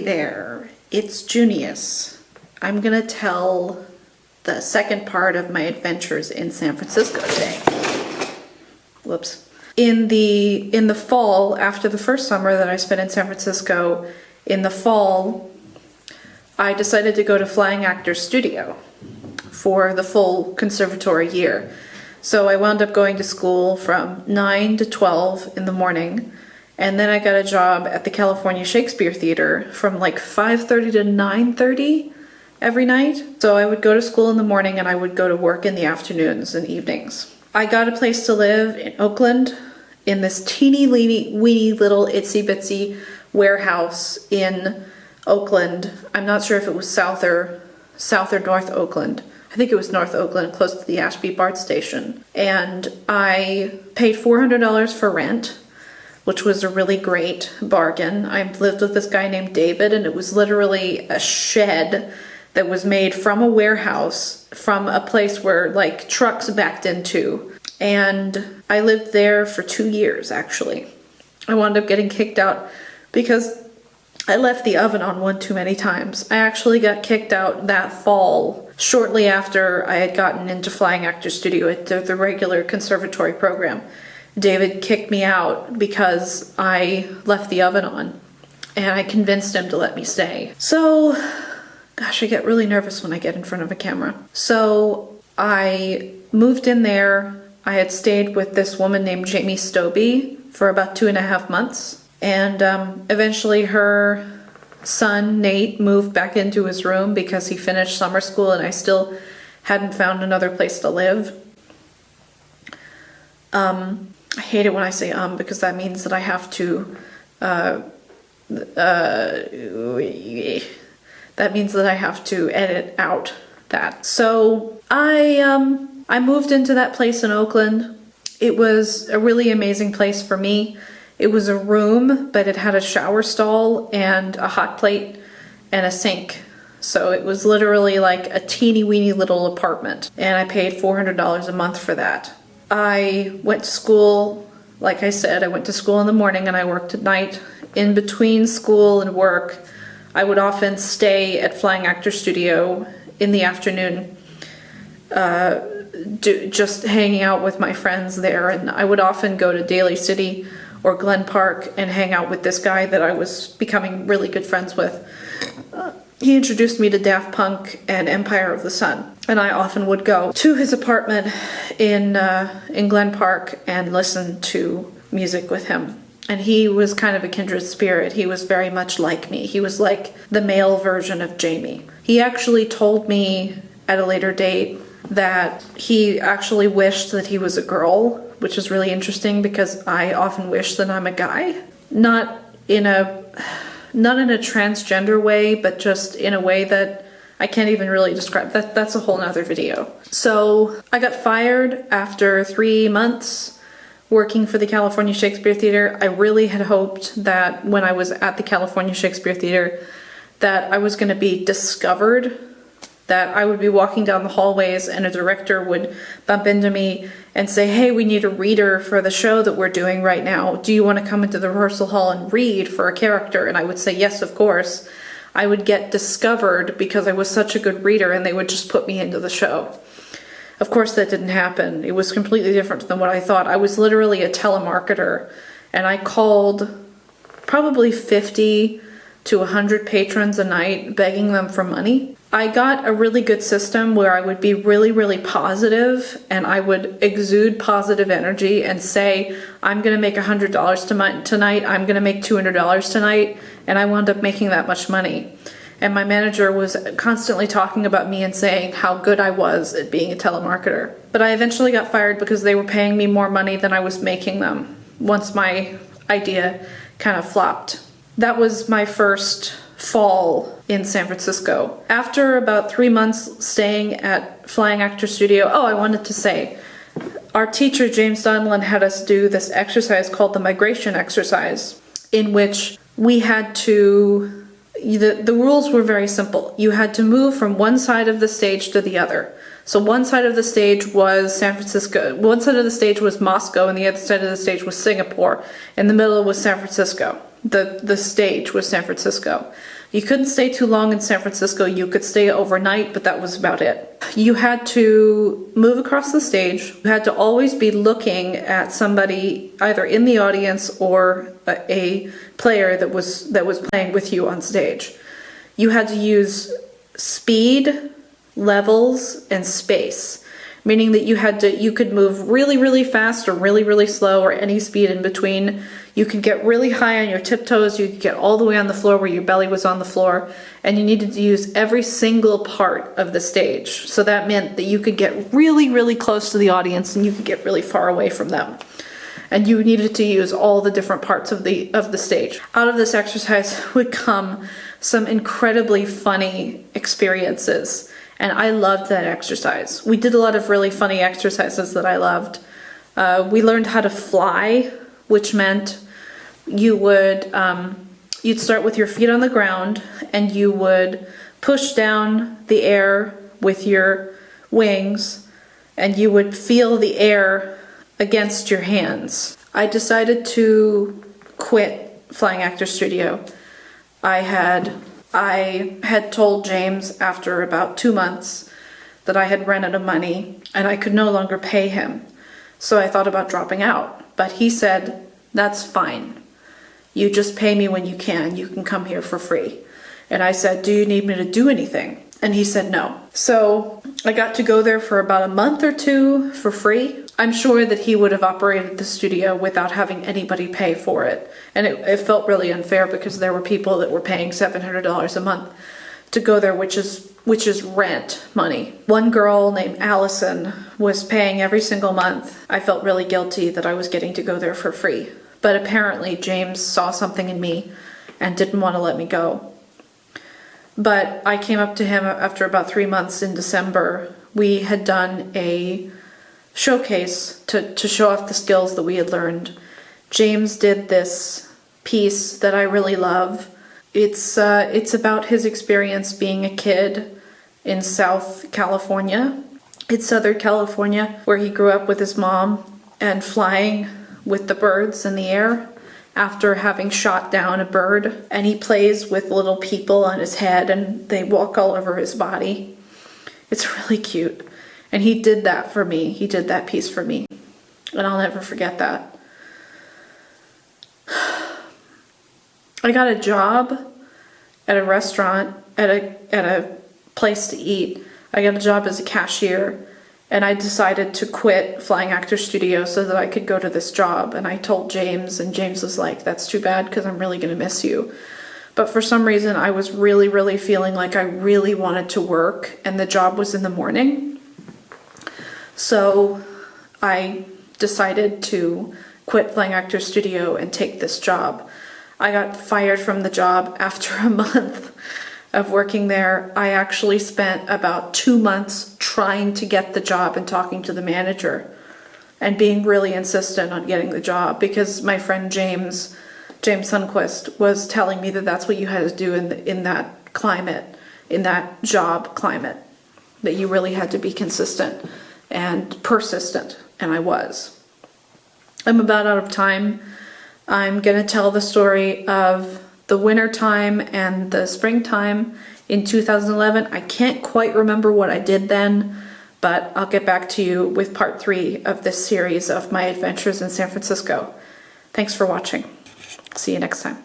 there, it's Junius. I'm gonna tell the second part of my adventures in San Francisco today. Whoops. In the fall, after the first summer that I spent in San Francisco, in the fall, I decided to go to Flying Actors Studio for the full conservatory year. So I wound up going to school from 9 to 12 in the morning, and then I got a job at the California Shakespeare Theater from like 5:30 to 9:30 every night. So I would go to school in the morning and I would go to work in the afternoons and evenings. I got a place to live in Oakland in this teeny weeny little itsy bitsy warehouse in Oakland. I'm not sure if it was South or North Oakland. I think it was North Oakland, close to the Ashby BART station. And I paid $400 for rent, which was a really great bargain. I lived with this guy named David, and it was literally a shed that was made from a warehouse, from a place where like trucks backed into. And I lived there for 2 years, actually. I wound up getting kicked out because I left the oven on one too many times. I actually got kicked out that fall, shortly after I had gotten into Flying Actors Studio at the regular conservatory program. David kicked me out because I left the oven on, and I convinced him to let me stay. So, gosh, I get really nervous when I get in front of a camera. So I moved in there. I had stayed with this woman named Jamie Stobie for about 2.5 months. And eventually her son, Nate, moved back into his room because he finished summer school and I still hadn't found another place to live. I hate it when I say because that means that I have to edit out that. So I moved into that place in Oakland. It was a really amazing place for me. It was a room, but it had a shower stall and a hot plate and a sink. So it was literally like a teeny weeny little apartment. And I paid $400 a month for that. I went to school, like I said, I went to school in the morning and I worked at night. In between school and work, I would often stay at Flying Actors Studio in the afternoon, just hanging out with my friends there. And I would often go to Daly City or Glen Park and hang out with this guy that I was becoming really good friends with. He introduced me to Daft Punk and Empire of the Sun, and I often would go to his apartment in Glen Park and listen to music with him. And he was kind of a kindred spirit. He was very much like me. He was like the male version of Jamie. He actually told me at a later date that he actually wished that he was a girl, which is really interesting because I often wish that I'm a guy. Not in a transgender way, but just in a way that I can't even really describe. That's a whole nother video. So I got fired after 3 months working for the California Shakespeare Theater. I really had hoped that when I was at the California Shakespeare Theater that I was going to be discovered, that I would be walking down the hallways and a director would bump into me and say, hey, we need a reader for the show that we're doing right now. Do you want to come into the rehearsal hall and read for a character? And I would say, yes, of course. I would get discovered because I was such a good reader and they would just put me into the show. Of course, that didn't happen. It was completely different than what I thought. I was literally a telemarketer and I called probably 50 to 100 patrons a night begging them for money. I got a really good system where I would be really, really positive and I would exude positive energy and say, I'm going to make $100 tonight, I'm going to make $200 tonight, and I wound up making that much money. And my manager was constantly talking about me and saying how good I was at being a telemarketer. But I eventually got fired because they were paying me more money than I was making them once my idea kind of flopped. That was my first fall in San Francisco. After about 3 months staying at Flying Actors Studio, I wanted to say, our teacher, James Donlan, had us do this exercise called the migration exercise, in which we had to, the rules were very simple. You had to move from one side of the stage to the other. So one side of the stage was San Francisco, one side of the stage was Moscow, and the other side of the stage was Singapore. In the middle was San Francisco. The stage was San Francisco. You couldn't stay too long in San Francisco. You could stay overnight, but that was about it. You had to move across the stage. You had to always be looking at somebody either in the audience or a player that was playing with you on stage. You had to use speed, levels, and space, meaning that you could move really, really fast or really, really slow or any speed in between. You could get really high on your tiptoes, you could get all the way on the floor where your belly was on the floor, and you needed to use every single part of the stage. So that meant that you could get really, really close to the audience and you could get really far away from them. And you needed to use all the different parts of the stage. Out of this exercise would come some incredibly funny experiences, and I loved that exercise. We did a lot of really funny exercises that I loved. We learned how to fly, which meant you would you'd start with your feet on the ground and you would push down the air with your wings and you would feel the air against your hands. I decided to quit Flying Actor Studio. I had told James after about 2 months that I had run out of money and I could no longer pay him. So I thought about dropping out. But he said, "That's fine. You just pay me when you can. You can come here for free." And I said, "Do you need me to do anything?" And he said no. So I got to go there for about a month or two for free. I'm sure that he would have operated the studio without having anybody pay for it. And it felt really unfair because there were people that were paying $700 a month to go there, which is rent money. One girl named Allison was paying every single month. I felt really guilty that I was getting to go there for free. But apparently James saw something in me and didn't want to let me go. But I came up to him after about 3 months in December. We had done a showcase to show off the skills that we had learned. James did this piece that I really love. It's about his experience being a kid in South California. It's Southern California, where he grew up with his mom and flying with the birds in the air after having shot down a bird. And he plays with little people on his head and they walk all over his body. It's really cute. And he did that for me. He did that piece for me. And I'll never forget that. I got a job at a restaurant, at a place to eat. I got a job as a cashier, and I decided to quit Flying Actor Studio so that I could go to this job. And I told James, and James was like, "That's too bad because I'm really going to miss you." But for some reason, I was really, really feeling like I really wanted to work, and the job was in the morning. So I decided to quit Flying Actor Studio and take this job. I got fired from the job after a month of working there. I actually spent about 2 months trying to get the job and talking to the manager and being really insistent on getting the job because my friend James Sundquist was telling me that that's what you had to do in that climate, in that job climate, that you really had to be consistent and persistent, and I was. I'm about out of time. I'm going to tell the story of the winter time and the springtime in 2011. I can't quite remember what I did then, but I'll get back to you with part 3 of this series of my adventures in San Francisco. Thanks for watching. See you next time.